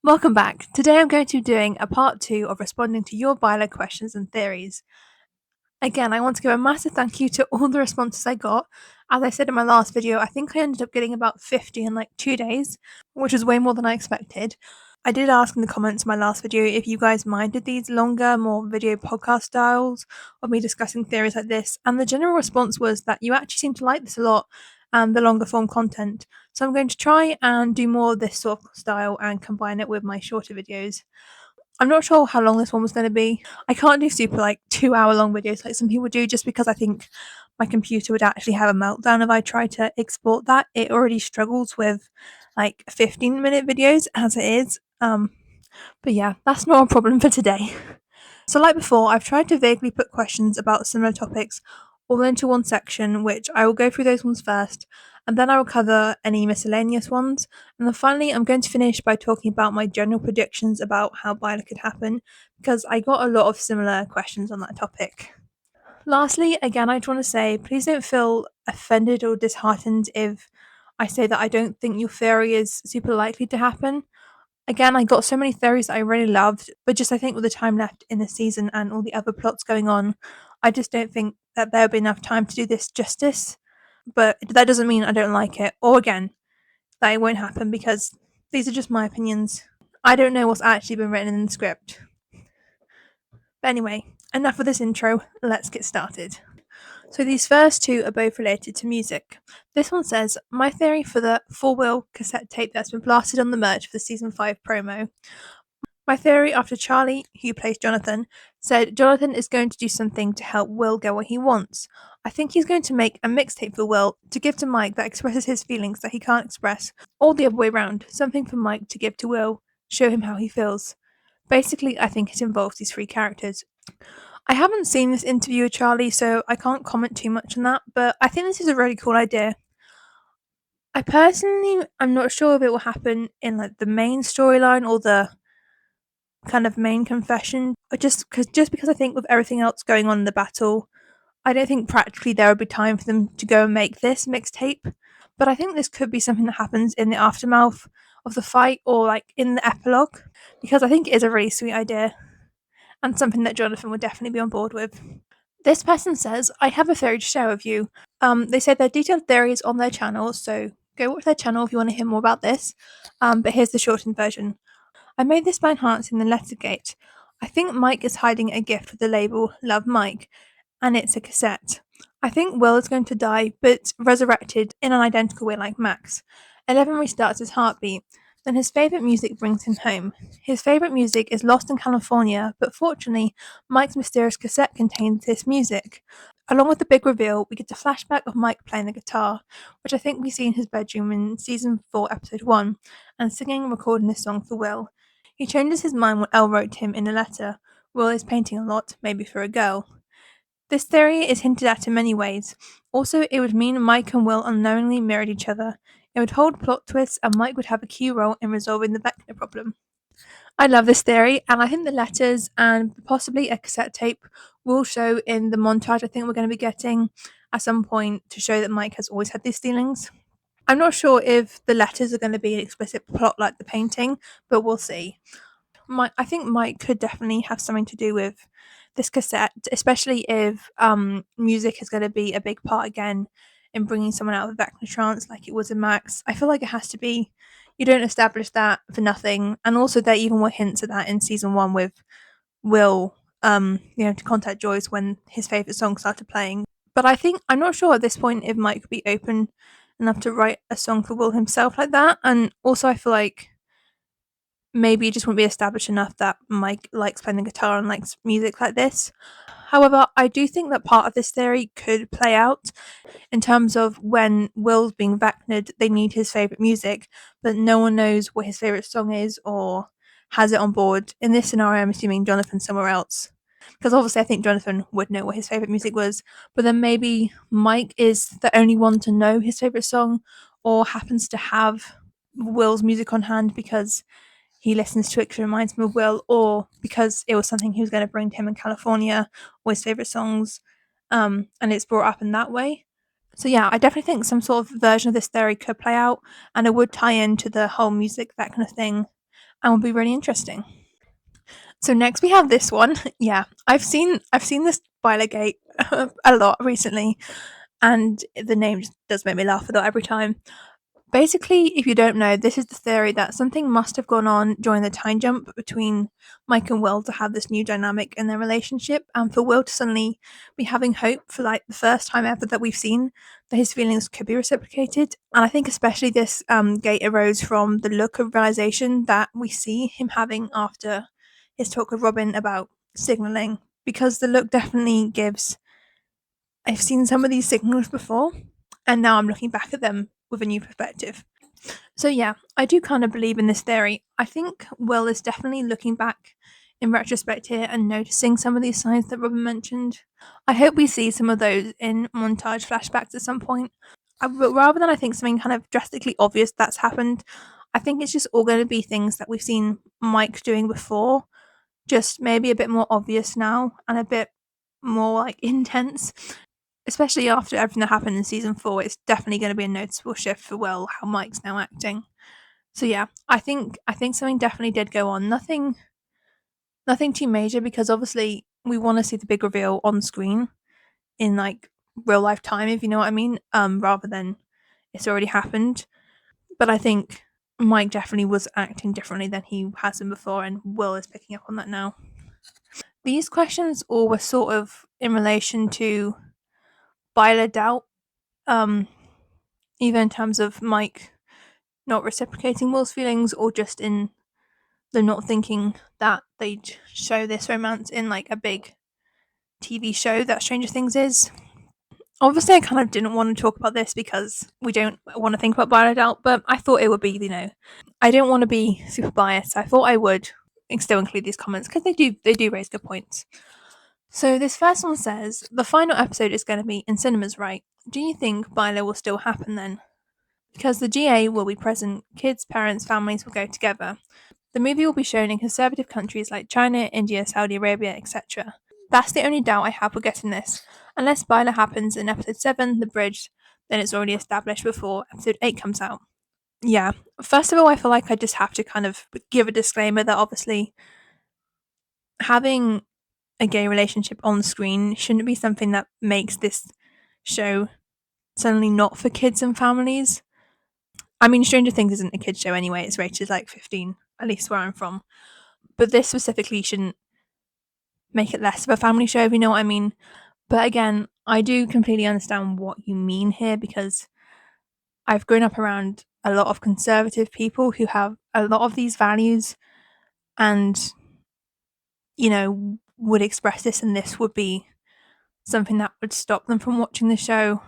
Welcome back. Today I'm going to be doing a part 2 of responding to your Byler questions and theories. Again, I want to give a massive thank you to all the responses I got. As I said in my last video, I think I ended up getting about 50 in like 2 days, which is way more than I expected. I did ask in the comments in my last video if you guys minded these longer, more video podcast styles of me discussing theories like this, and the general response was that you actually seem to like this a lot and the longer form content. So I'm going to try and do more of this sort of style and combine it with my shorter videos. I'm not sure how long this one was going to be. I can't do super like 2 hour long videos like some people do just because I think my computer would actually have a meltdown if I tried to export that. It already struggles with like 15-minute videos as it is. But yeah, that's not a problem for today. So like before, I've tried to vaguely put questions about similar topics all into one section, which I will go through those ones first, and then I will cover any miscellaneous ones, and then finally I'm going to finish by talking about my general predictions about how Byler could happen, because I got a lot of similar questions on that topic. Lastly, again, I just want to say, please don't feel offended or disheartened if I say that I don't think your theory is super likely to happen. Again, I got so many theories that I really loved, but just I think with the time left in the season and all the other plots going on, I just don't think that there'll be enough time to do this justice. But that doesn't mean I don't like it, or again, that it won't happen because these are just my opinions. I don't know what's actually been written in the script. But anyway, enough of this intro, let's get started. So these first two are both related to music. This one says, my theory for the 4-wheel cassette tape that's been blasted on the merch for the season 5 promo. My theory after Charlie, who plays Jonathan, said Jonathan is going to do something to help Will get what he wants. I think he's going to make a mixtape for Will to give to Mike that expresses his feelings that he can't express, or the other way round, something for Mike to give to Will, show him how he feels. Basically, I think it involves these three characters. I haven't seen this interview with Charlie, so I can't comment too much on that, but I think this is a really cool idea. I personally am not sure if it will happen in like the main storyline or the kind of main confession, but just because I think with everything else going on in the battle, I don't think practically there would be time for them to go and make this mixtape. But I think this could be something that happens in the aftermath of the fight or like in the epilogue, because I think it is a really sweet idea and something that Jonathan would definitely be on board with. This person says, I have a theory to share with you. They said their detailed theories on their channel, so go watch their channel if you want to hear more about this. But here's the shortened version. I made this by enhancing the lettergate. I think Mike is hiding a gift with the label Love Mike, and it's a cassette. I think Will is going to die, but resurrected in an identical way like Max. 11 restarts his heartbeat. Then his favourite music brings him home. His favourite music is Lost in California, but fortunately, Mike's mysterious cassette contains this music. Along with the big reveal, we get a flashback of Mike playing the guitar, which I think we see in his bedroom in season 4, episode 1, and singing and recording this song for Will. He changes his mind when Elle wrote to him in a letter. Will is painting a lot, maybe for a girl. This theory is hinted at in many ways. Also, it would mean Mike and Will unknowingly mirrored each other. It would hold plot twists, and Mike would have a key role in resolving the Vecna problem. I love this theory, and I think the letters and possibly a cassette tape will show in the montage I think we're going to be getting at some point to show that Mike has always had these feelings. I'm not sure if the letters are going to be an explicit plot like the painting, but we'll see. I think Mike could definitely have something to do with this cassette, especially if music is going to be a big part again in bringing someone out of the Vecna trance like it was in Max. I feel like it has to be. You don't establish that for nothing, and also there even were hints of that in season 1 with Will, to contact Joyce when his favorite song started playing. But I think I'm not sure at this point if Mike would be open enough to write a song for Will himself like that, and also I feel like maybe it just won't be established enough that Mike likes playing the guitar and likes music like this. However, I do think that part of this theory could play out in terms of when Will's being vacnated, they need his favourite music, but no one knows what his favourite song is or has it on board. In this scenario, I'm assuming Jonathan's somewhere else. Because obviously, I think Jonathan would know what his favourite music was, but then maybe Mike is the only one to know his favourite song or happens to have Will's music on hand because he listens to it because it reminds him of Will, or because it was something he was going to bring to him in California, or his favourite songs, and it's brought up in that way. So yeah, I definitely think some sort of version of this theory could play out, and it would tie into the whole music, that kind of thing. and will be really interesting. So next we have this one. Yeah, I've seen this Bylergate a lot recently, and the name just does make me laugh a lot every time. Basically, if you don't know, this is the theory that something must have gone on during the time jump between Mike and Will to have this new dynamic in their relationship, and for Will to suddenly be having hope for like the first time ever that we've seen that his feelings could be reciprocated. And I think especially this gate arose from the look of realization that we see him having after his talk with Robin about signaling, because the look definitely gives. I've seen some of these signals before, and now I'm looking back at them with a new perspective. So yeah, I do kind of believe in this theory. I think Will is definitely looking back in retrospect here and noticing some of these signs that Robin mentioned. I hope we see some of those in montage flashbacks at some point. But rather than I think something kind of drastically obvious that's happened, I think it's just all going to be things that we've seen Mike doing before, just maybe a bit more obvious now and a bit more like intense. Especially after everything that happened in season 4, it's definitely going to be a noticeable shift for Will how Mike's now acting. So yeah, I think something definitely did go on. Nothing too major, because obviously we want to see the big reveal on screen in like real life time, if you know what I mean, rather than it's already happened. But I think Mike definitely was acting differently than he has been before, and Will is picking up on that now. These questions all were sort of in relation to Byler doubt, um, either in terms of Mike not reciprocating Will's feelings, or just in them not thinking that they'd show this romance in like a big TV show that Stranger Things is. Obviously, I kind of didn't want to talk about this because we don't want to think about Byler doubt, but I thought it would be, I didn't want to be super biased. So I thought I would still include these comments because they do raise good points. So this first one says the final episode is going to be in cinemas, right? Do you think Byler will still happen then? Because the GA will be present, kids, parents, families will go together. The movie will be shown in conservative countries like China, India, Saudi Arabia, etc. That's the only doubt I have with getting this. Unless Byler happens in episode 7, The Bridge, then it's already established before episode 8 comes out. Yeah, first of all, I feel like I just have to kind of give a disclaimer that obviously having a gay relationship on screen shouldn't be something that makes this show suddenly not for kids and families. I mean, Stranger Things isn't a kids show anyway, it's rated like 15, at least where I'm from. But this specifically shouldn't make it less of a family show, if you know what I mean. But again, I do completely understand what you mean here, because I've grown up around a lot of conservative people who have a lot of these values and, would express this, and this would be something that would stop them from watching the show.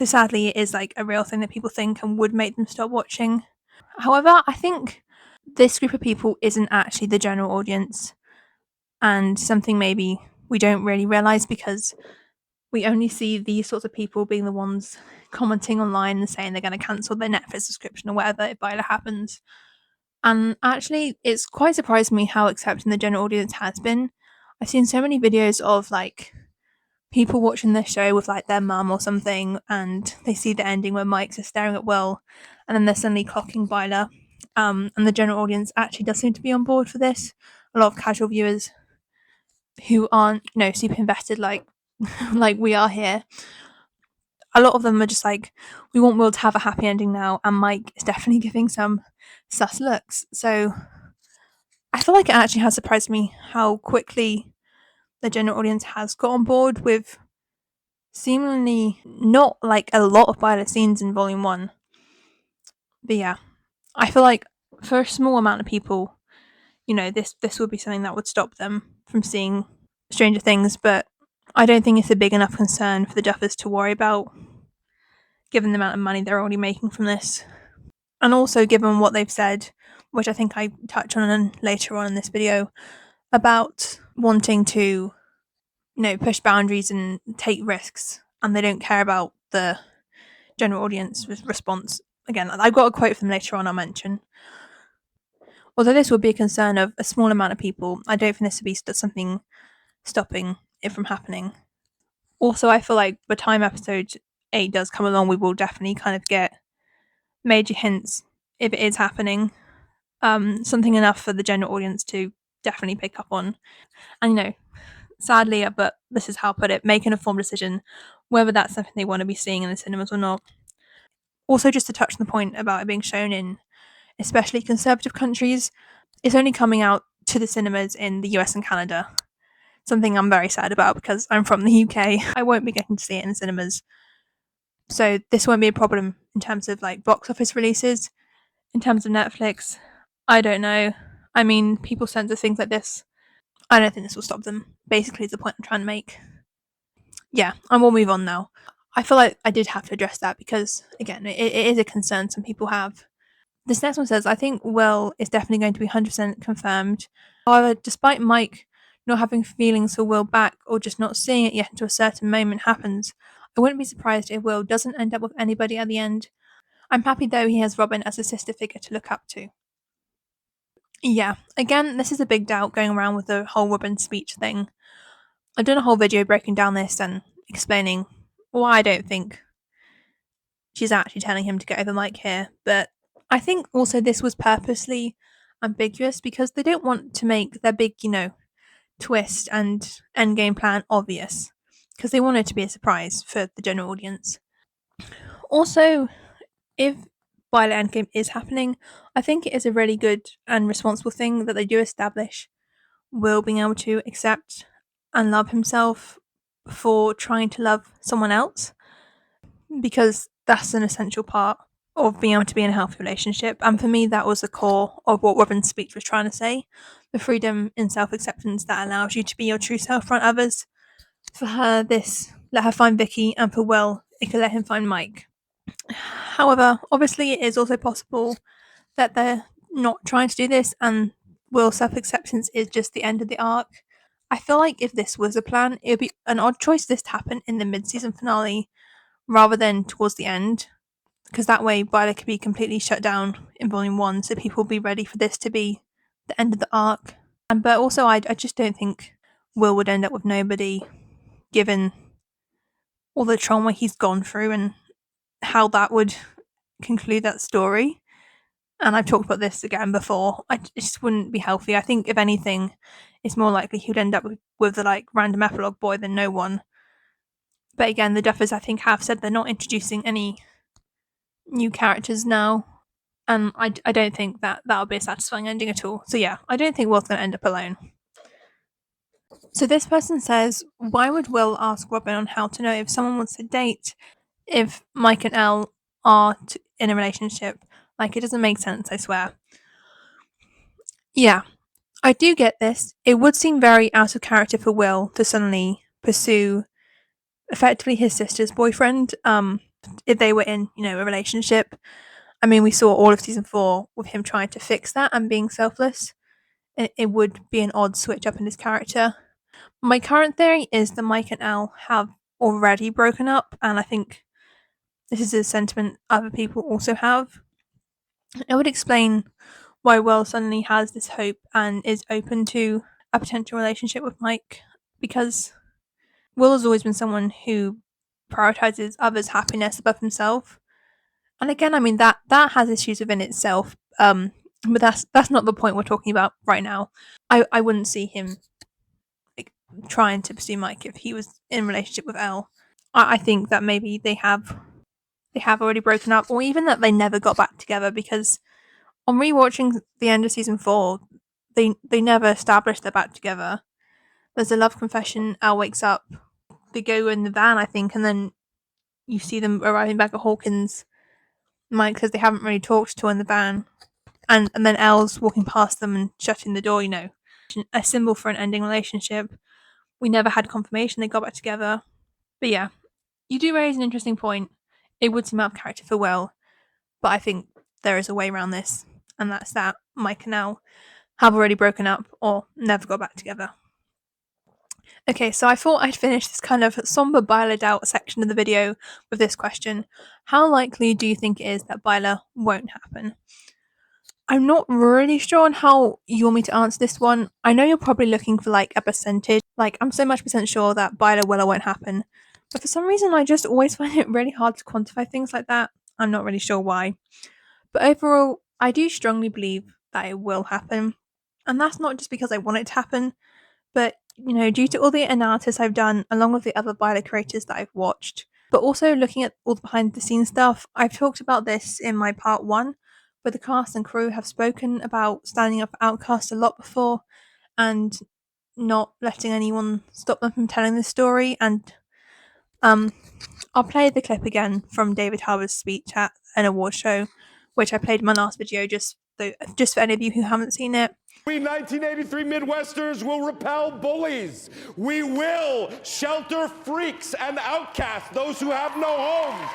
So sadly, it is like a real thing that people think and would make them stop watching. However, I think this group of people isn't actually the general audience, and something maybe we don't really realize because we only see these sorts of people being the ones commenting online and saying they're going to cancel their Netflix subscription or whatever if Byler happens. And actually, it's quite surprised me how accepting the general audience has been. I've seen so many videos of like people watching this show with like their mum or something, and they see the ending where Mike's just staring at Will, and then they're suddenly clocking Byler. And the general audience actually does seem to be on board for this. A lot of casual viewers who aren't, super invested like like we are here. A lot of them are just like, we want Will to have a happy ending now, and Mike is definitely giving some sus looks. So I feel like it actually has surprised me how quickly the general audience has got on board with seemingly not like a lot of Byler scenes in Volume 1. But yeah, I feel like for a small amount of people, this would be something that would stop them from seeing Stranger Things, but I don't think it's a big enough concern for the Duffers to worry about, given the amount of money they're already making from this. And also given what they've said, which I think I touch on later on in this video, about wanting to, push boundaries and take risks, and they don't care about the general audience response. Again, I've got a quote from them later on I'll mention. Although this would be a concern of a small amount of people, I don't think this would be something stopping it from happening. Also, I feel like by the time episode 8 does come along, we will definitely kind of get major hints if it is happening. something enough for the general audience to definitely pick up on. And sadly, but this is how I'll put it, make an informed decision whether that's something they want to be seeing in the cinemas or not. Also, just to touch on the point about it being shown in especially conservative countries, it's only coming out to the cinemas in the US and Canada. Something I'm very sad about because I'm from the UK. I won't be getting to see it in cinemas. So this won't be a problem in terms of like box office releases. In terms of Netflix, I don't know. I mean, people censor things like this. I don't think this will stop them. Basically, is the point I'm trying to make. Yeah, and we'll move on now. I feel like I did have to address that because, again, it is a concern some people have. This next one says, I think Will is definitely going to be 100% confirmed. However, despite Mike not having feelings for Will back or just not seeing it yet until a certain moment happens, I wouldn't be surprised if Will doesn't end up with anybody at the end. I'm happy though he has Robin as a sister figure to look up to. Yeah, again, this is a big doubt going around with the whole Robin speech thing. I've done a whole video breaking down this and explaining why I don't think she's actually telling him to get over Mike here, but I think also this was purposely ambiguous because they don't want to make their big, twist and endgame plan obvious because they want it to be a surprise for the general audience. Also, if Byler Endgame is happening, I think it is a really good and responsible thing that they do establish Will being able to accept and love himself before trying to love someone else, because that's an essential part of being able to be in a healthy relationship. And for me, that was the core of what Robin's speech was trying to say, the freedom in self-acceptance that allows you to be your true self around others. For her, this let her find Vicky, and for Will, it could let him find Mike. However, obviously it is also possible that they're not trying to do this and Will's self-acceptance is just the end of the arc. I feel like if this was a plan, it would be an odd choice this to happen in the mid-season finale rather than towards the end, because that way Byler could be completely shut down in Volume 1, so people will be ready for this to be the end of the arc. But also, I just don't think Will would end up with nobody, given all the trauma he's gone through and how that would conclude that story. And I've talked about this again before. It just wouldn't be healthy. I think, if anything, it's more likely he would end up with the like random epilogue boy than no one. But again, the Duffers, I think, have said they're not introducing any new characters now. And I don't think that that'll be a satisfying ending at all. So yeah, I don't think Will's going to end up alone. So this person says, why would Will ask Robin on how to know if someone wants to date if Mike and Elle are in a relationship? Like, it doesn't make sense, I swear. Yeah, I do get this. It would seem very out of character for Will to suddenly pursue effectively his sister's boyfriend, if they were in, a relationship. I mean, we saw all of season 4 with him trying to fix that and being selfless. It would be an odd switch up in his character. My current theory is that Mike and Elle have already broken up, and I think this is a sentiment other people also have. It would explain why Will suddenly has this hope and is open to a potential relationship with Mike, because Will has always been someone who prioritizes others' happiness above himself. And again, I mean that has issues within itself, but that's not the point we're talking about right now. I wouldn't see him like trying to pursue Mike if he was in a relationship with Elle. I think that maybe they have already broken up, or even that they never got back together, because on rewatching the end of season 4, they never established they're back together. There's a love confession. Elle wakes up. They go in the van, I think, and then you see them arriving back at Hawkins. Mike says they haven't really talked to her in the van, and then Elle's walking past them and shutting the door. A symbol for an ending relationship. We never had confirmation they got back together. But yeah, you do raise an interesting point. It would seem out of character for Will, but I think there is a way around this, and that's that Mike and Elle have already broken up or never got back together. Okay, so I thought I'd finish this kind of somber Byler doubt section of the video with this question. How likely do you think it is that Byler won't happen? I'm not really sure on how you want me to answer this one. I know you're probably looking for like a percentage. Like, I'm so much percent sure that Byler will or won't happen. But for some reason, I just always find it really hard to quantify things like that. I'm not really sure why. But overall, I do strongly believe that it will happen. And that's not just because I want it to happen, but due to all the analysis I've done along with the other Byler creators that I've watched, but also looking at all the behind the scenes stuff. I've talked about this in my part 1, where the cast and crew have spoken about standing up for Outcast a lot before and not letting anyone stop them from telling the story. And I'll play the clip again from David Harbour's speech at an award show, which I played in my last video just for any of you who haven't seen it. We 1983 Midwesterners will repel bullies. We will shelter freaks and outcasts, those who have no homes.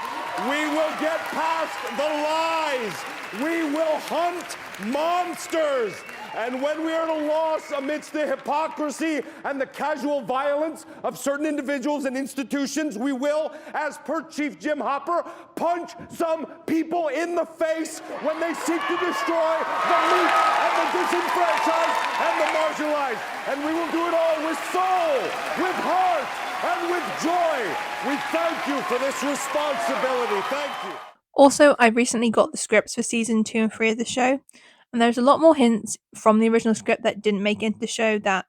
We will get past the lies. We will hunt monsters. And when we are at a loss amidst the hypocrisy and the casual violence of certain individuals and institutions, we will, as per Chief Jim Hopper, punch some people in the face when they seek to destroy the meek and the disenfranchised and the marginalized. And we will do it all with soul, with heart, and with joy. We thank you for this responsibility. Thank you. Also, I recently got the scripts for season 2 and 3 of the show, and there's a lot more hints from the original script that didn't make it into the show that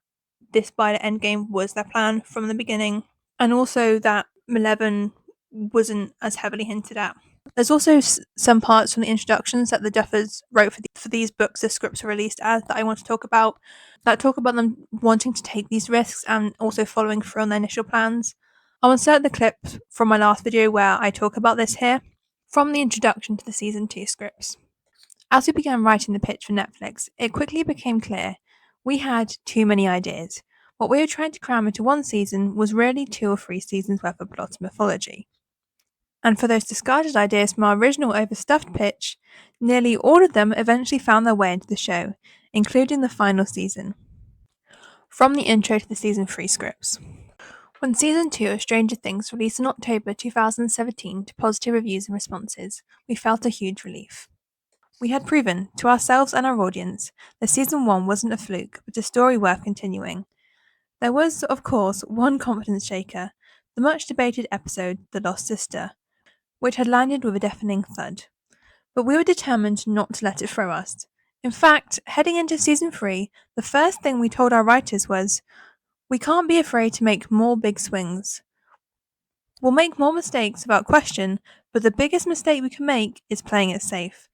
this Byler endgame was their plan from the beginning, and also that Malevolent wasn't as heavily hinted at. There's also some parts from the introductions that the Duffers wrote for these books the scripts were released as that I want to talk about, that talk about them wanting to take these risks and also following through on their initial plans. I'll insert the clip from my last video where I talk about this here. From the introduction to the season 2 scripts. As we began writing the pitch for Netflix, it quickly became clear we had too many ideas. What we were trying to cram into one season was really 2 or 3 seasons worth of plot and mythology. And for those discarded ideas from our original overstuffed pitch, nearly all of them eventually found their way into the show, including the final season. From the intro to the season 3 scripts. When season 2 of Stranger Things released in October 2017 to positive reviews and responses, we felt a huge relief. We had proven, to ourselves and our audience, that season 1 wasn't a fluke, but a story worth continuing. There was, of course, one confidence shaker, the much debated episode The Lost Sister, which had landed with a deafening thud. But we were determined not to let it throw us. In fact, heading into season 3, the first thing we told our writers was, we can't be afraid to make more big swings. We'll make more mistakes without question, but the biggest mistake we can make is playing it safe.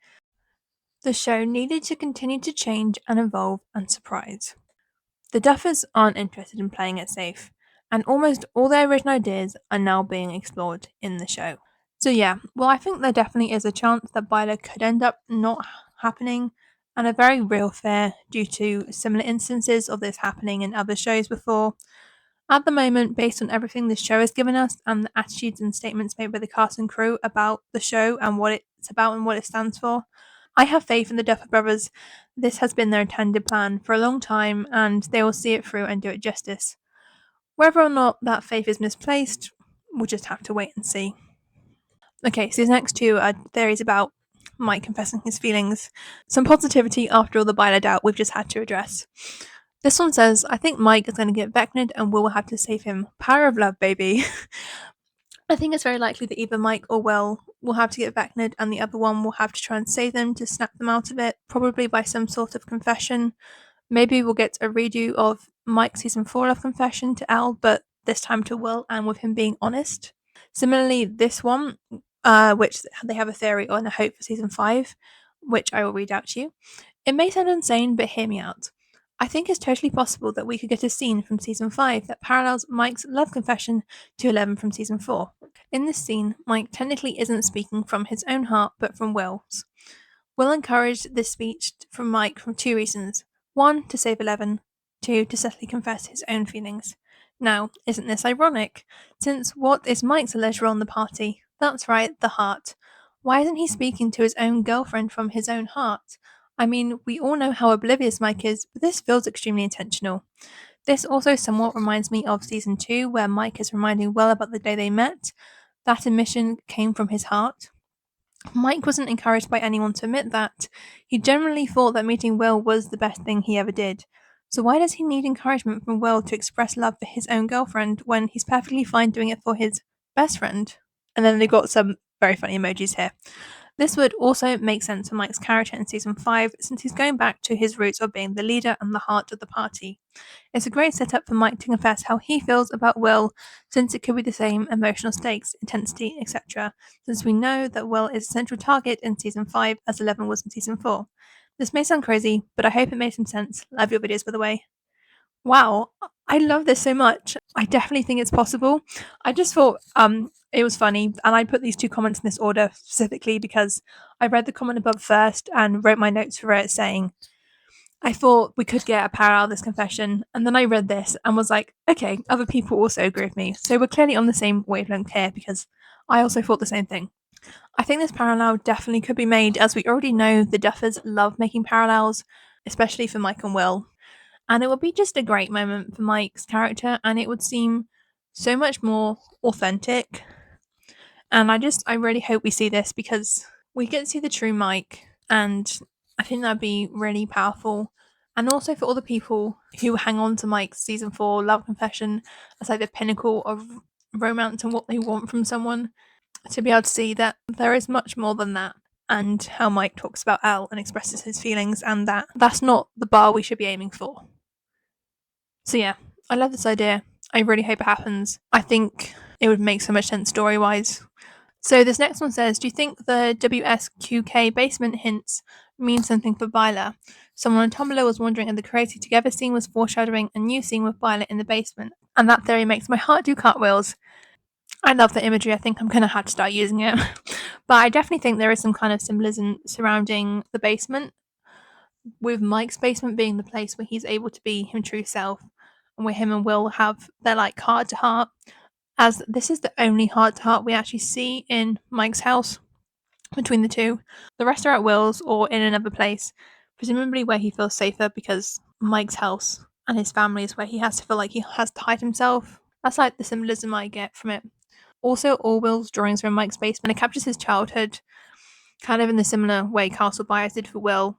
The show needed to continue to change and evolve and surprise. The Duffers aren't interested in playing it safe, and almost all their original ideas are now being explored in the show. So yeah, well, I think there definitely is a chance that Byler could end up not happening, and a very real fear due to similar instances of this happening in other shows before. At the moment, based on everything this show has given us and the attitudes and statements made by the cast and crew about the show and what it's about and what it stands for, I have faith in the Duffer brothers. This has been their intended plan for a long time and they will see it through and do it justice. Whether or not that faith is misplaced, we'll just have to wait and see. Okay, so these next 2 are theories about Mike confessing his feelings. Some positivity after all the Byler doubt we've just had to address. This one says, I think Mike is going to get Vecna'd and Will have to save him. Power of love, baby. I think it's very likely that either Mike or Will have to get Vecna'd and the other one will have to try and save them to snap them out of it, probably by some sort of confession. Maybe we'll get a redo of Mike's season 4 love confession to Al, but this time to Will and with him being honest. Similarly, this one, which they have a theory on a hope for season 5, which I will read out to you. It may sound insane, but hear me out. I think it's totally possible that we could get a scene from season 5 that parallels Mike's love confession to 11 from season 4. In this scene, Mike technically isn't speaking from his own heart, but from Will's. Will encouraged this speech from Mike for 2 reasons. 1, to save 11. 2, to subtly confess his own feelings. Now, isn't this ironic? Since what is Mike's leisure on the party? That's right, the heart. Why isn't he speaking to his own girlfriend from his own heart? I mean, we all know how oblivious Mike is, but this feels extremely intentional. This also somewhat reminds me of season 2, where Mike is reminding Will about the day they met. That admission came from his heart. Mike wasn't encouraged by anyone to admit that. He generally thought that meeting Will was the best thing he ever did. So why does he need encouragement from Will to express love for his own girlfriend when he's perfectly fine doing it for his best friend? And then they've got some very funny emojis here. This would also make sense for Mike's character in season 5 since he's going back to his roots of being the leader and the heart of the party. It's a great setup for Mike to confess how he feels about Will, since it could be the same emotional stakes, intensity, etc., since we know that Will is a central target in season 5 as 11 was in season 4. This may sound crazy, but I hope it made some sense. Love your videos, by the way. Wow, I love this so much. I definitely think it's possible. I just thought it was funny, and I put these two comments in this order specifically because I read the comment above first and wrote my notes for it saying, I thought we could get a parallel of this confession, and then I read this and was like, okay, other people also agree with me. So we're clearly on the same wavelength here because I also thought the same thing. I think this parallel definitely could be made, as we already know the Duffers love making parallels, especially for Mike and Will. And it would be just a great moment for Mike's character, and it would seem so much more authentic. And I really hope we see this because we get to see the true Mike, and I think that'd be really powerful. And also for all the people who hang on to Mike's season 4 love confession as like the pinnacle of romance and what they want from someone, to be able to see that there is much more than that, and how Mike talks about Elle and expresses his feelings, and that's not the bar we should be aiming for. So yeah, I love this idea. I really hope it happens. I think it would make so much sense story wise. So this next one says, do you think the WSQK basement hints mean something for Byler? Someone on Tumblr was wondering if the Crazy Together scene was foreshadowing a new scene with Byler in the basement, and that theory makes my heart do cartwheels. I love the imagery. I think I'm going to have to start using it. But I definitely think there is some kind of symbolism surrounding the basement, with Mike's basement being the place where he's able to be his true self, and where him and Will have their like heart to heart, as this is the only heart to heart we actually see in Mike's house between the two. The rest are at Will's or in another place, presumably where he feels safer, because Mike's house and his family is where he has to feel like he has to hide himself. That's like the symbolism I get from it. Also, all Will's drawings are in Mike's basement. It captures his childhood, kind of in the similar way Castle Byers did for Will.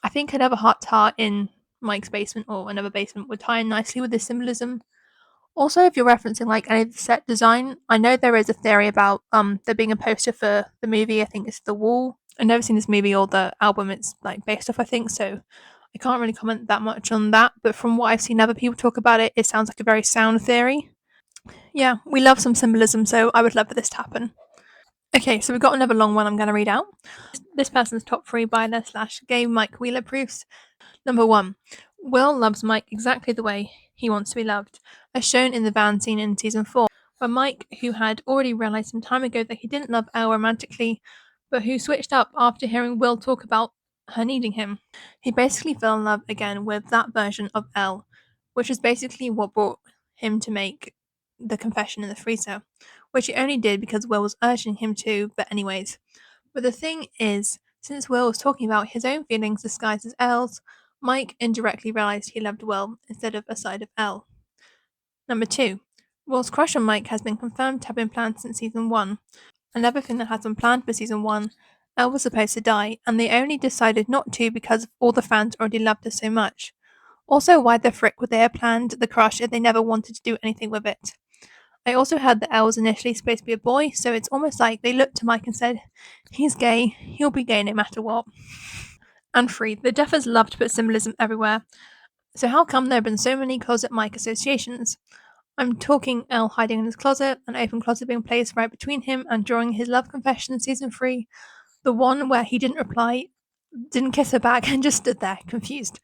I think another heart to heart in Mike's basement or another basement would tie in nicely with this symbolism. Also, if you're referencing like any of the set design, I know there is a theory about there being a poster for the movie. I think it's The Wall. I've never seen this movie or the album it's like based off, I think, so I can't really comment that much on that. But from what I've seen other people talk about it, it sounds like a very sound theory. Yeah, we love some symbolism, so I would love for this to happen. Okay, so we've got another long one I'm going to read out. This person's top 3 Byler / gay Mike Wheeler proofs. Number 1. Will loves Mike exactly the way he wants to be loved, as shown in the van scene in season 4, where Mike, who had already realised some time ago that he didn't love Elle romantically, but who switched up after hearing Will talk about her needing him. He basically fell in love again with that version of Elle, which is basically what brought him to make the confession in the freezer, which he only did because Will was urging him to, but anyways. But the thing is, since Will was talking about his own feelings disguised as Elle's, Mike indirectly realised he loved Will instead of a side of Elle. Number 2. Will's crush on Mike has been confirmed to have been planned since season 1. Another thing that has been planned for season 1, Elle was supposed to die, and they only decided not to because all the fans already loved her so much. Also, why the frick would they have planned the crush if they never wanted to do anything with it? I also heard that Elle was initially supposed to be a boy, so it's almost like they looked to Mike and said, he's gay, he'll be gay no matter what. And 3. The Duffers love to put symbolism everywhere, so how come there have been so many Closet Mike associations? I'm talking Elle hiding in his closet, an open closet being placed right between him and drawing his love confession in season 3, the one where he didn't reply, didn't kiss her back, and just stood there, confused.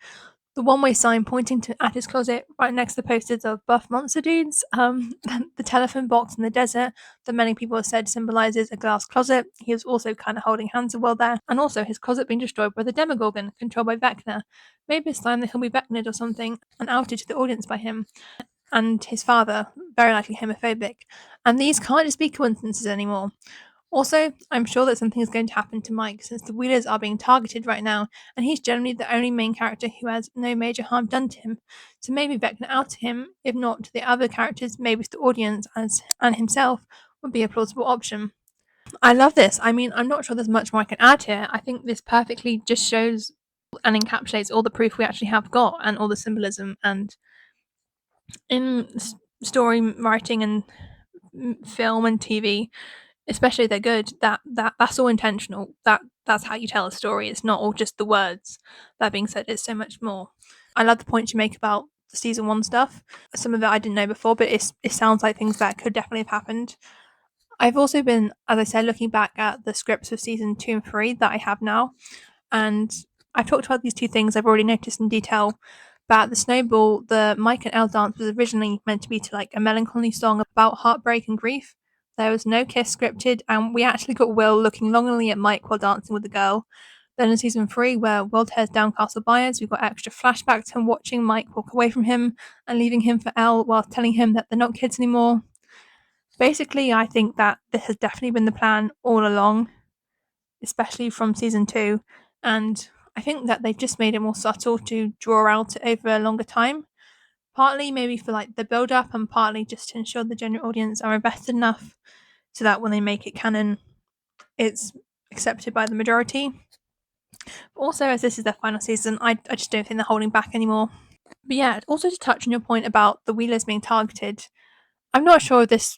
The one-way sign pointing at his closet, right next to posters of buff monster dudes. The telephone box in the desert that many people have said symbolises a glass closet. He was also kind of holding hands well there. And also his closet being destroyed by the Demogorgon, controlled by Vecna. Maybe it's time that he'll be Vecna'd or something, and outed to the audience by him. And his father, very likely homophobic. And these can't just be coincidences anymore. Also, I'm sure that something is going to happen to Mike since the Wheelers are being targeted right now, and he's generally the only main character who has no major harm done to him. So maybe Vecna out to him, if not to the other characters, maybe to the audience and himself, would be a plausible option. I love this. I mean, I'm not sure there's much more I can add here. I think this perfectly just shows and encapsulates all the proof we actually have got and all the symbolism. And in story writing and film and TV, especially if they're good, that's all intentional. That's how you tell a story. It's not all just the words. That being said, it's so much more. I love the points you make about the season 1 stuff. Some of it I didn't know before, but it sounds like things that could definitely have happened. I've also been, as I said, looking back at the scripts of season 2 and 3 that I have now, and I've talked about these two things I've already noticed in detail. But the Snowball, the Mike and Elle dance was originally meant to be to like a melancholy song about heartbreak and grief. There was no kiss scripted, and we actually got Will looking longingly at Mike while dancing with the girl. Then in season 3, where Will tears down Castle Byers, we got extra flashbacks to him watching Mike walk away from him and leaving him for Elle while telling him that they're not kids anymore. Basically, I think that this has definitely been the plan all along, especially from season 2, and I think that they've just made it more subtle to draw out over a longer time. Partly maybe for like the build up, and partly just to ensure the general audience are invested enough so that when they make it canon, it's accepted by the majority. Also, as this is their final season, I just don't think they're holding back anymore. But yeah, also to touch on your point about the Wheelers being targeted, I'm not sure if this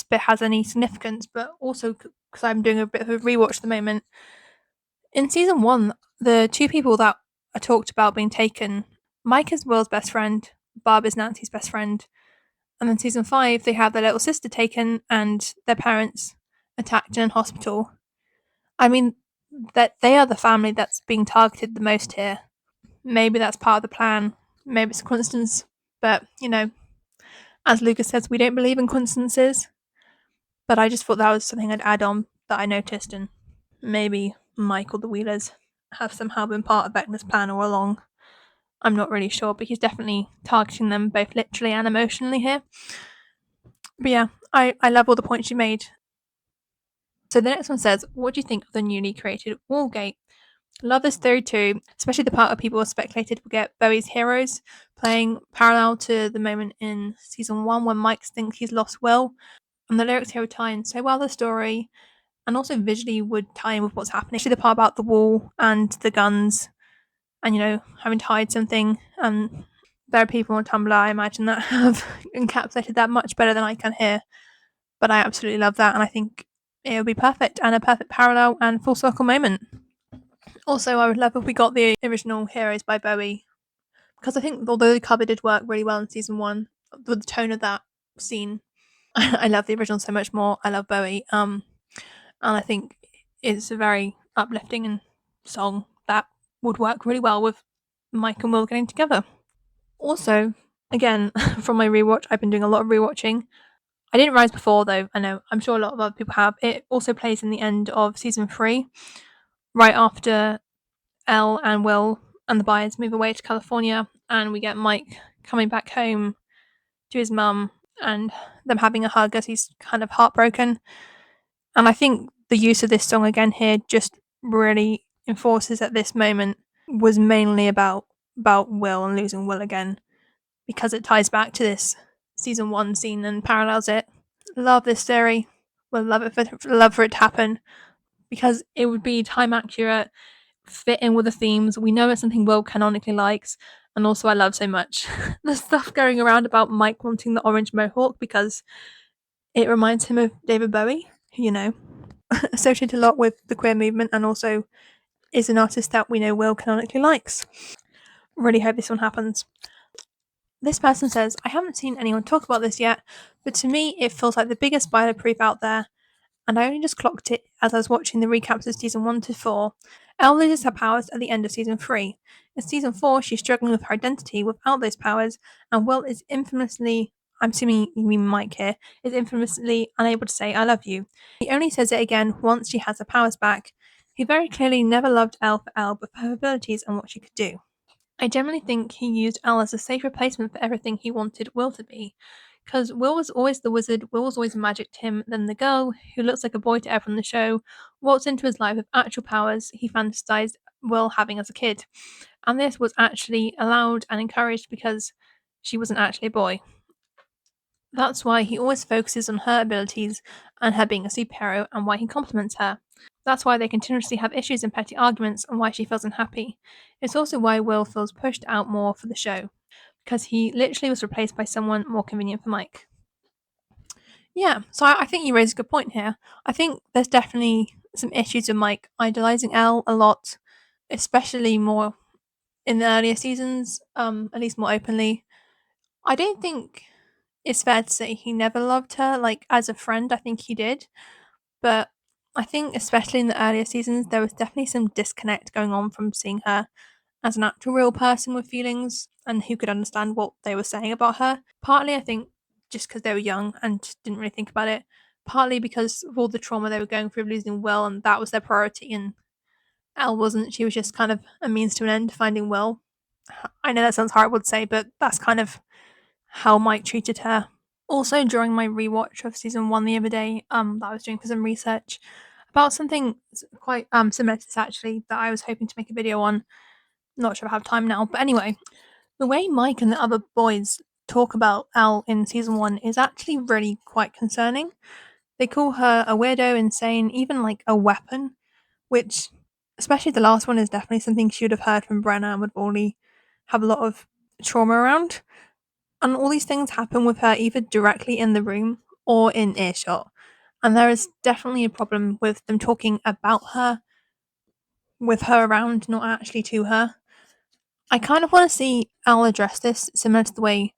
bit has any significance, but also because I'm doing a bit of a rewatch at the moment. In season 1, the two people that are talked about being taken, Mike is Will's best friend, Barb is Nancy's best friend, and then season 5 they have their little sister taken and their parents attacked in a hospital. I mean, that they are the family that's being targeted the most here. Maybe that's part of the plan. Maybe it's a coincidence. But, as Lucas says, we don't believe in coincidences. But I just thought that was something I'd add on that I noticed, and maybe Mike or the Wheelers have somehow been part of Vecna's plan all along. I'm not really sure, but he's definitely targeting them both literally and emotionally here. But yeah, I love all the points you made. So the next one says, what do you think of the newly created Wallgate? Love this theory too, especially the part of people speculated will get Bowie's Heroes playing parallel to the moment in season 1 when Mike thinks he's lost Will, and the lyrics here would tie in so well the story, and also visually would tie in with what's happening. Especially the part about the wall and the guns, and having to hide something. And there are people on Tumblr, I imagine, that have encapsulated that much better than I can here. But I absolutely love that, and I think it would be perfect and a perfect parallel and full circle moment. Also, I would love if we got the original Heroes by Bowie, because I think although the cover did work really well in season 1, with the tone of that scene, I love the original so much more. I love Bowie, and I think it's a very uplifting song that would work really well with Mike and Will getting together. Also, again, from my rewatch, I've been doing a lot of rewatching. I didn't rise before though. I know, I'm sure a lot of other people have. It also plays in the end of season 3, right after Elle and Will and the Byers move away to California, and we get Mike coming back home to his mum and them having a hug as he's kind of heartbroken. And I think the use of this song again here just really enforces that this moment was mainly about Will and losing Will again, because it ties back to this season 1 scene and parallels it. Love this theory. Would love for it to happen, because it would be time accurate, fit in with the themes. We know it's something Will canonically likes, and also I love so much the stuff going around about Mike wanting the orange mohawk because it reminds him of David Bowie, associated a lot with the queer movement, and also is an artist that we know Will canonically likes. Really hope this one happens. This person says, I haven't seen anyone talk about this yet, but to me it feels like the biggest Byler proof out there, and I only just clocked it as I was watching the recaps of season 1 to 4. Elle loses her powers at the end of season 3. In season 4, she's struggling with her identity without those powers, and Will is infamously, I'm assuming you mean Mike here, is infamously unable to say I love you. He only says it again once she has her powers back. He very clearly never loved Elle for Elle, but for her abilities and what she could do. I generally think he used Elle as a safe replacement for everything he wanted Will to be. Because Will was always the wizard, Will was always magic to him, then the girl, who looks like a boy to everyone in the show, waltzed into his life with actual powers he fantasized Will having as a kid. And this was actually allowed and encouraged because she wasn't actually a boy. That's why he always focuses on her abilities and her being a superhero, and why he compliments her. That's why they continuously have issues and petty arguments, and why she feels unhappy. It's also why Will feels pushed out more for the show, because he literally was replaced by someone more convenient for Mike. Yeah, so I think you raise a good point here. I think there's definitely some issues with Mike idolizing Elle a lot, especially more in the earlier seasons, at least more openly. I don't think it's fair to say he never loved her, like, as a friend, I think he did. But I think, especially in the earlier seasons, there was definitely some disconnect going on from seeing her as an actual real person with feelings and who could understand what they were saying about her. Partly, I think, just because they were young and didn't really think about it. Partly because of all the trauma they were going through of losing Will, and that was their priority. And Elle wasn't. She was just kind of a means to an end, finding Will. I know that sounds horrible to say, but that's kind of how Mike treated her. Also, during my rewatch of season one the other day, that I was doing for some research about something quite similar to this actually that I was hoping to make a video on. Not sure if I have time now, but anyway, the way Mike and the other boys talk about Elle in season one is actually really quite concerning. They call her a weirdo, insane, even like a weapon, which, especially the last one, is definitely something she would have heard from Brenna and would already have a lot of trauma around. And all these things happen with her either directly in the room or in earshot. And there is definitely a problem with them talking about her with her around, not actually to her. I kind of want to see Elle address this similar to the way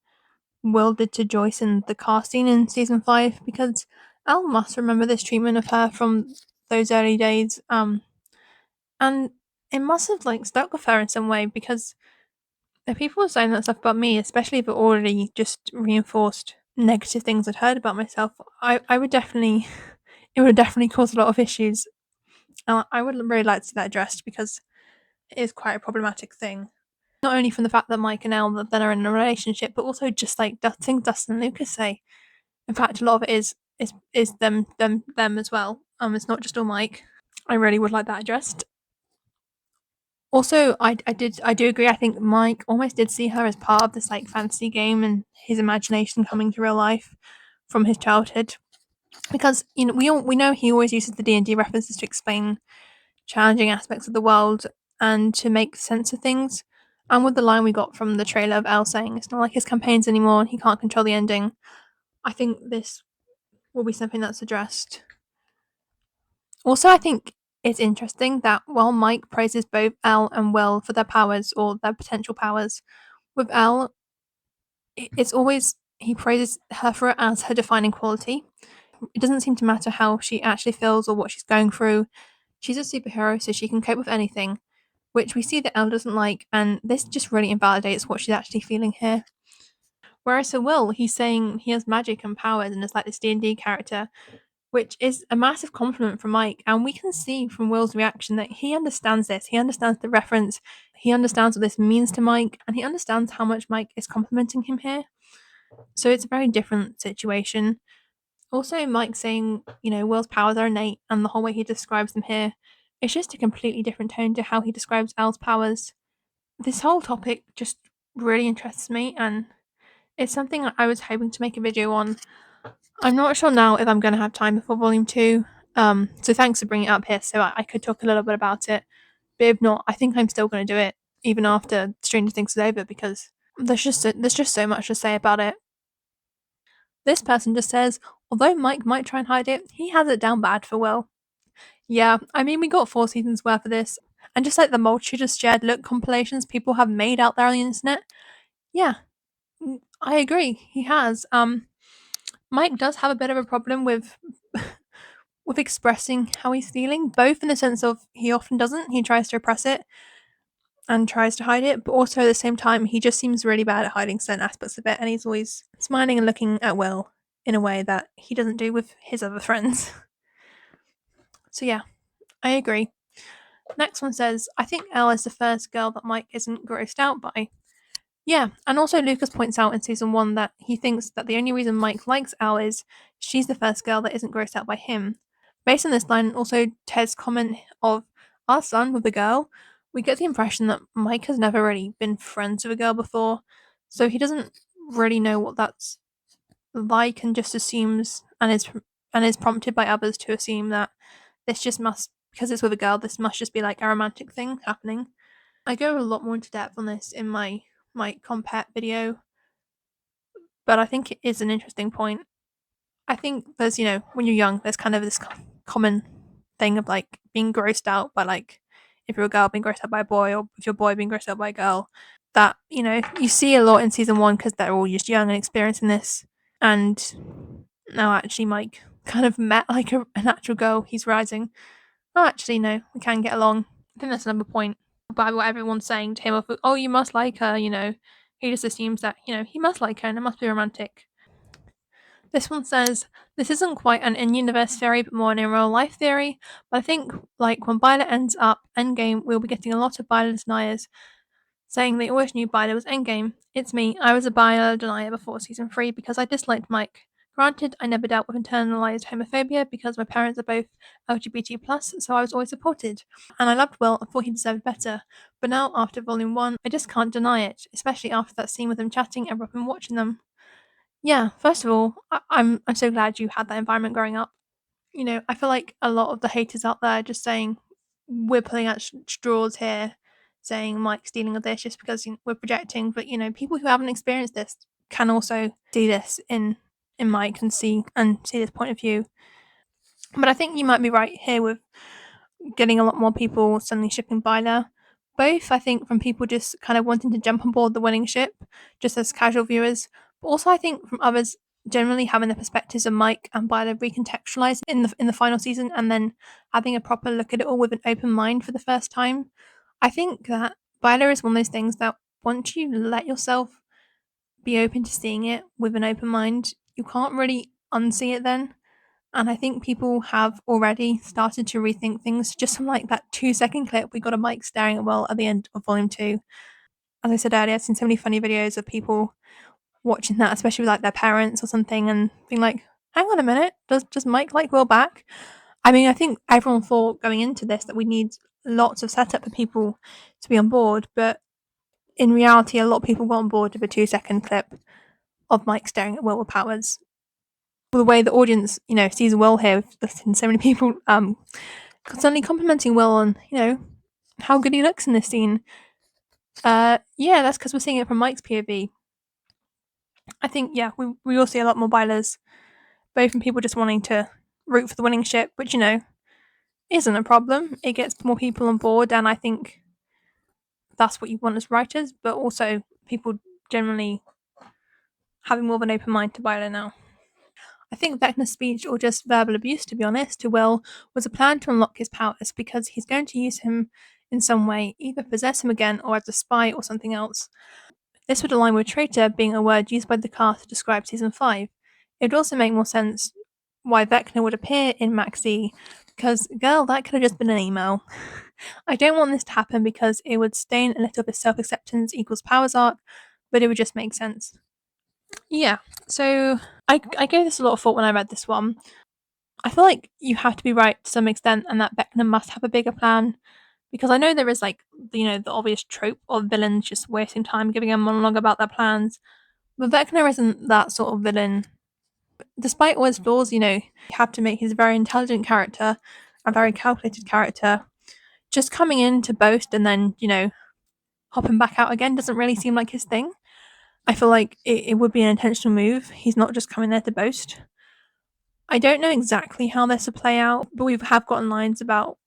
Will did to Joyce in the car scene in season 5, because Elle must remember this treatment of her from those early days, and it must have like stuck with her in some way because if people were saying that stuff about me, especially if it already just reinforced negative things I'd heard about myself, I would definitely it would definitely cause a lot of issues. I would really like to see that addressed because it is quite a problematic thing. Not only from the fact that Mike and Elle then are in a relationship, but also just like the things Dustin and Lucas say. In fact, a lot of it is them as well. It's not just all Mike. I really would like that addressed. Also, I do agree. I think Mike almost did see her as part of this like fantasy game and his imagination coming to real life from his childhood. Because we know he always uses the D&D references to explain challenging aspects of the world and to make sense of things. And with the line we got from the trailer of Elle saying it's not like his campaigns anymore and he can't control the ending, I think this will be something that's addressed. Also, I think it's interesting that while Mike praises both Elle and Will for their powers or their potential powers, with Elle, it's always he praises her for it as her defining quality. It doesn't seem to matter how she actually feels or what she's going through. She's a superhero, so she can cope with anything, which we see that Elle doesn't like, and this just really invalidates what she's actually feeling here. Whereas for Will, he's saying he has magic and powers and is like this D&D character, which is a massive compliment from Mike. And we can see from Will's reaction that he understands this. He understands the reference. He understands what this means to Mike, and he understands how much Mike is complimenting him here. So it's a very different situation. Also, Mike saying, Will's powers are innate, and the whole way he describes them here, it's just a completely different tone to how he describes Elle's powers. This whole topic just really interests me, and it's something I was hoping to make a video on. I'm not sure now if I'm going to have time before Volume 2, so thanks for bringing it up here so I could talk a little bit about it. But if not, I think I'm still going to do it, even after Stranger Things is over, because there's just so much to say about it. This person just says, although Mike might try and hide it, he has it down bad for Will. Yeah, I mean, we got 4 seasons worth of this, and just like the multitude of shared look compilations people have made out there on the internet, yeah, I agree, he has. Mike does have a bit of a problem with with expressing how he's feeling, both in the sense of he often doesn't, he tries to repress it and tries to hide it, but also at the same time, he just seems really bad at hiding certain aspects of it, and he's always smiling and looking at Will in a way that he doesn't do with his other friends. So yeah, I agree. Next one says, I think Elle is the first girl that Mike isn't grossed out by. Yeah, and also Lucas points out in season 1 that he thinks that the only reason Mike likes Elle is she's the first girl that isn't grossed out by him. Based on this line, also Ted's comment of our son with a girl, we get the impression that Mike has never really been friends with a girl before, so he doesn't really know what that's like and just assumes and is prompted by others to assume that this just must, because it's with a girl, this must just be like a romantic thing happening. I go a lot more into depth on this in my compet video, but I think it is an interesting point. I think there's, when you're young, there's kind of this common thing of like being grossed out by like if you're a girl being grossed out by a boy, or if you're a boy being grossed out by a girl. That you see a lot in season one because they're all just young and experiencing this. And now actually Mike kind of met like an actual girl. He's rising. Oh, actually no, we can get along. I think that's another point by what everyone's saying to him of, oh, you must like her. He just assumes that he must like her and it must be romantic. This one says, this isn't quite an in-universe theory, but more an in-real-life theory. But I think, like, when Byler ends up Endgame, we'll be getting a lot of Byler deniers saying they always knew Byler was Endgame. It's me. I was a Byler denier before Season 3 because I disliked Mike. Granted, I never dealt with internalized homophobia because my parents are both LGBT+, so I was always supported. And I loved Will and thought he deserved better. But now, after Volume 1, I just can't deny it, especially after that scene with him chatting and Robin watching them. Yeah, first of all, I'm so glad you had that environment growing up. I feel like a lot of the haters out there just saying we're pulling out straws here, saying Mike's dealing with this just because we're projecting. But people who haven't experienced this can also see this in Mike and see this point of view. But I think you might be right here with getting a lot more people suddenly shipping Byler. Both, I think, from people just kind of wanting to jump on board the winning ship, just as casual viewers, but also I think from others generally having the perspectives of Mike and Byler recontextualized in the final season, and then having a proper look at it all with an open mind for the first time. I think that Byler is one of those things that once you let yourself be open to seeing it with an open mind, you can't really unsee it then. And I think people have already started to rethink things just from like that 2-second clip we got of Mike staring at Will at the end of Volume 2. As I said earlier, I've seen so many funny videos of people watching that, especially with like their parents or something, and being like, hang on a minute, does Mike like Will back? I mean, I think everyone thought going into this that we need lots of setup for people to be on board, but in reality, a lot of people got on board with a 2-second clip of Mike staring at Will with powers. The way the audience, sees Will here, we've seen so many people constantly complimenting Will on, how good he looks in this scene. Yeah, that's because we're seeing it from Mike's POV. I think, yeah, we all see a lot more Bylers, both from people just wanting to root for the winning ship, which, isn't a problem. It gets more people on board, and I think that's what you want as writers, but also people generally having more of an open mind to Byler now. I think Vecna's speech, or just verbal abuse to be honest, to Will was a plan to unlock his powers because he's going to use him in some way, either possess him again or as a spy or something else. This would align with traitor being a word used by the cast to describe season 5. It would also make more sense why Vecna would appear in Maxi, because, girl, that could have just been an email. I don't want this to happen because it would stain a little of his self acceptance equals powers arc, but it would just make sense. Yeah, so I gave this a lot of thought when I read this one. I feel like you have to be right to some extent, and that Vecna must have a bigger plan. Because I know there is like the obvious trope of villains just wasting time giving a monologue about their plans, but Vecna isn't that sort of villain. Despite all his flaws, you have to make his a very intelligent character, a very calculated character. Just coming in to boast and then hopping back out again doesn't really seem like his thing. I feel like it would be an intentional move. He's not just coming there to boast. I don't know exactly how this will play out, but we have gotten lines about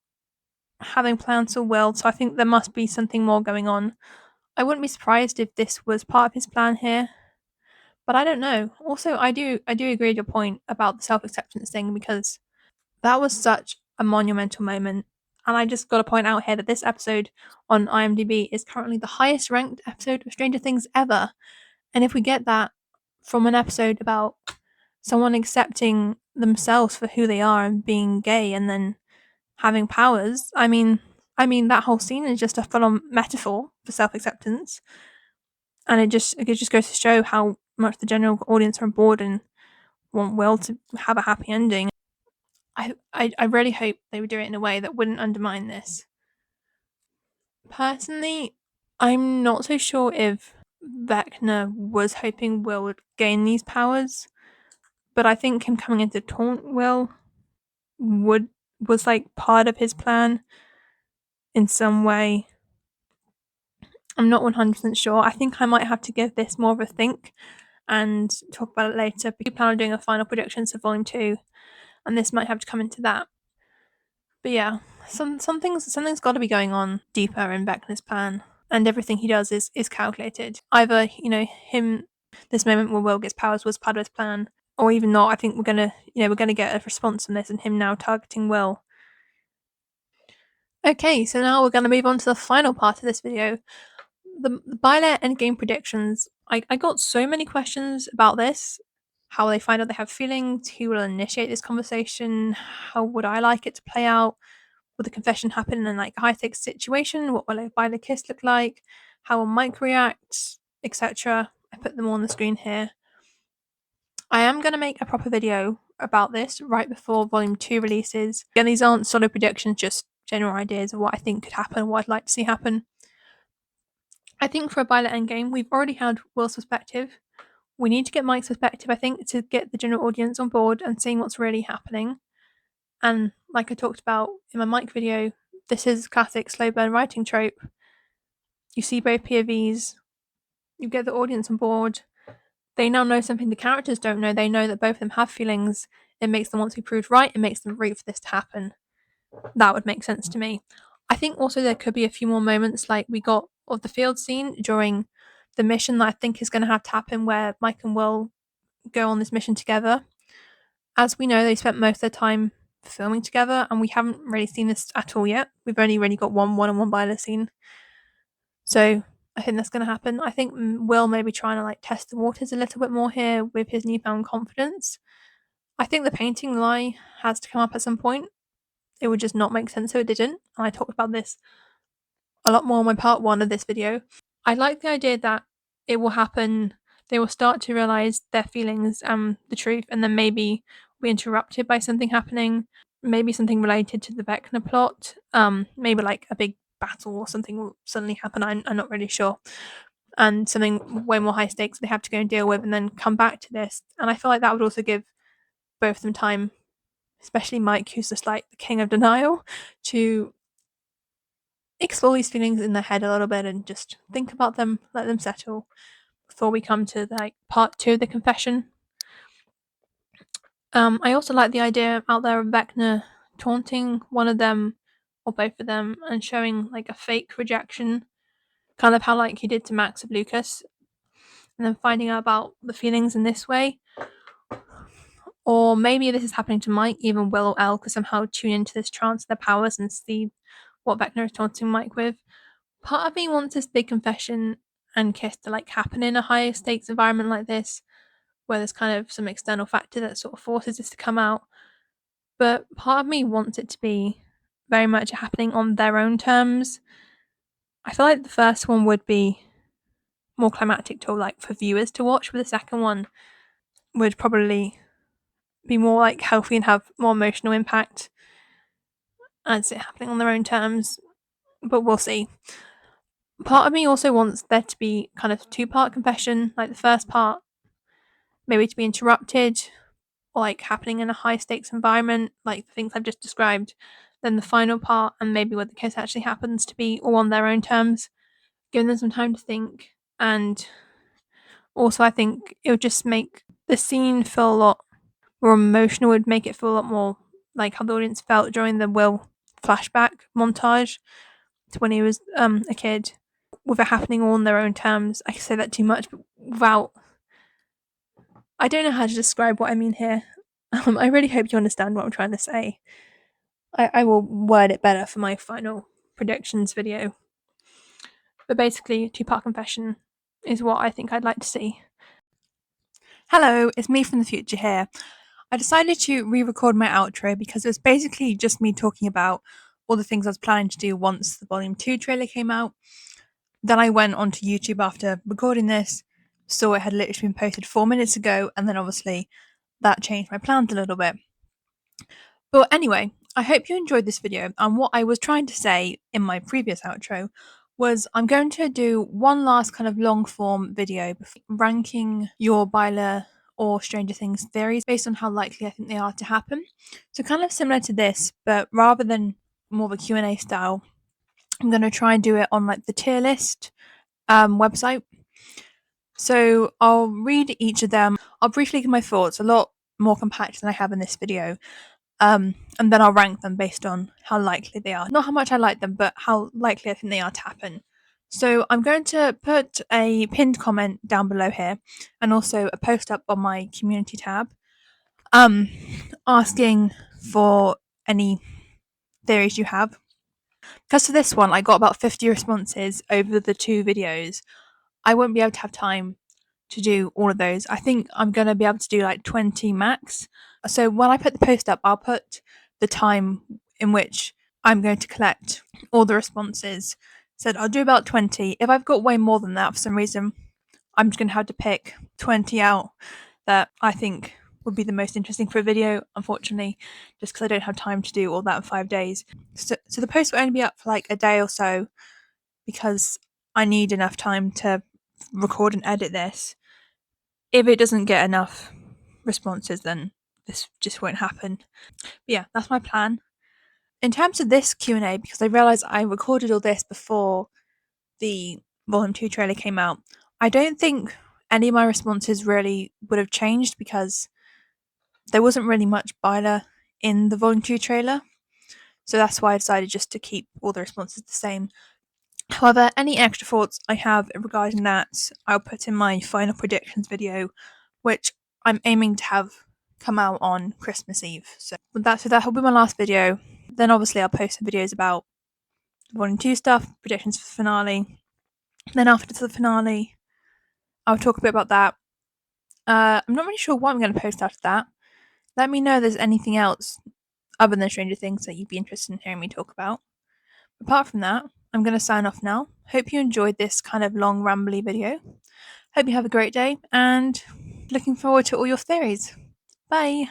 having plans for Will, so I think there must be something more going on. I wouldn't be surprised if this was part of his plan here, but I don't know. Also, I do agree with your point about the self acceptance thing because that was such a monumental moment. And I just got to point out here that this episode on IMDb is currently the highest ranked episode of Stranger Things ever. And if we get that from an episode about someone accepting themselves for who they are and being gay and then having powers, I mean that whole scene is just a full-on metaphor for self-acceptance, and it just goes to show how much the general audience are on board and want Will to have a happy ending. I really hope they would do it in a way that wouldn't undermine this. Personally, I'm not so sure if Vecna was hoping Will would gain these powers, but I think him coming in to taunt Will would was like part of his plan in some way. I'm not 100% sure. I think I might have to give this more of a think and talk about it later. We plan on doing a final predictions of Volume 2, and this might have to come into that. But yeah, something's got to be going on deeper in Vecna's plan, and everything he does is calculated. Either him, this moment where Will gets powers was part of his plan, or even not. I think we're gonna get a response from this, and him now targeting Will. Okay, so now we're gonna move on to the final part of this video, the Byler endgame predictions. I got so many questions about this. How will they find out they have feelings? Who will initiate this conversation? How would I like it to play out? Will the confession happen in like a high stakes situation? What will a Byler kiss look like? How will Mike react? Etc. I put them all on the screen here. I am going to make a proper video about this right before Volume 2 releases. Again, these aren't solid predictions, just general ideas of what I think could happen, what I'd like to see happen. I think for a Byler endgame, we've already had Will's perspective. We need to get Mike's perspective, I think, to get the general audience on board and seeing what's really happening. And like I talked about in my Mike video, this is classic slow burn writing trope. You see both POVs, you get the audience on board. They now know something the characters don't know. They know that both of them have feelings. It makes them want to be proved right. It makes them root for this to happen. That would make sense to me. I think also there could be a few more moments like we got of the field scene during the mission that I think is going to have to happen, where Mike and Will go on this mission together. As we know, they spent most of their time filming together, and we haven't really seen this at all yet. We've only really got one-on-one Byler scene. So I think that's going to happen. I think Will may be trying to like test the waters a little bit more here with his newfound confidence. I think the painting lie has to come up at some point. It would just not make sense if it didn't. And I talked about this a lot more in my part 1 of this video. I like the idea that it will happen. They will start to realize their feelings and the truth, and then maybe be interrupted by something happening. Maybe something related to the Vecna plot. Maybe like a big battle or something will suddenly happen. I'm not really sure. And something way more high stakes they have to go and deal with, and then come back to this. And I feel like that would also give both of them time, especially Mike, who's just like the king of denial, to explore these feelings in their head a little bit and just think about them, let them settle before we come to like part 2 of the confession. I also like the idea out there of Vecna taunting one of them or both of them and showing like a fake rejection, kind of how like he did to Max of Lucas, and then finding out about the feelings in this way. Or maybe this is happening to Mike. Even Will or Elle could somehow tune into this trance of their powers and see what Vecna is taunting Mike with. Part of me wants this big confession and kiss to like happen in a higher stakes environment like this, where there's kind of some external factor that sort of forces this to come out. But part of me wants it to be very much happening on their own terms. I feel like the first one would be more climactic to like for viewers to watch, but the second one would probably be more like healthy and have more emotional impact as it happening on their own terms. But we'll see. Part of me also wants there to be kind of 2-part confession, like the first part maybe to be interrupted or like happening in a high stakes environment, like the things I've just described. Then the final part, and maybe where the kiss actually happens, to be all on their own terms, giving them some time to think. And also, I think it would just make the scene feel a lot more emotional. It would make it feel a lot more like how the audience felt during the Will flashback montage to when he was a kid, with it happening all on their own terms. I say that too much, but without. I don't know how to describe what I mean here. I really hope you understand what I'm trying to say. I will word it better for my final predictions video. But basically, 2-part confession is what I think I'd like to see. Hello, it's me from the future here. I decided to re-record my outro because it was basically just me talking about all the things I was planning to do once the Volume 2 trailer came out. Then I went onto YouTube after recording this, saw it had literally been posted 4 minutes ago, and then obviously that changed my plans a little bit. But anyway, I hope you enjoyed this video, and what I was trying to say in my previous outro was I'm going to do one last kind of long form video ranking your Byler or Stranger Things theories based on how likely I think they are to happen. So kind of similar to this, but rather than more of a Q&A style, I'm going to try and do it on like the tier list website. So I'll read each of them. I'll briefly give my thoughts, a lot more compact than I have in this video. And then I'll rank them based on how likely they are. Not how much I like them, but how likely I think they are to happen. So I'm going to put a pinned comment down below here and also a post up on my community tab asking for any theories you have. Because for this one, I got about 50 responses over the 2 videos. I won't be able to have time to do all of those. I think I'm going to be able to do like 20 max. So when I put the post up, I'll put the time in which I'm going to collect all the responses. So I'll do about 20. If I've got way more than that for some reason, I'm just going to have to pick 20 out that I think would be the most interesting for a video, unfortunately, just because I don't have time to do all that in 5 days. So the post will only be up for like a day or so because I need enough time to record and edit this. If it doesn't get enough responses, then this just won't happen. But yeah, that's my plan. In terms of this Q&A, because I realised I recorded all this before the Volume 2 trailer came out, I don't think any of my responses really would have changed because there wasn't really much Byler in the Volume 2 trailer. So that's why I decided just to keep all the responses the same. However, any extra thoughts I have regarding that, I'll put in my final predictions video, which I'm aiming to have come out on Christmas Eve. So that will be my last video. Then obviously I'll post some videos about Volume 2 stuff, predictions for the finale. Then after the finale, I'll talk a bit about that. I'm not really sure what I'm going to post after that. Let me know if there's anything else other than Stranger Things that you'd be interested in hearing me talk about. Apart from that, I'm going to sign off now. Hope you enjoyed this kind of long, rambly video. Hope you have a great day and looking forward to all your theories. Bye!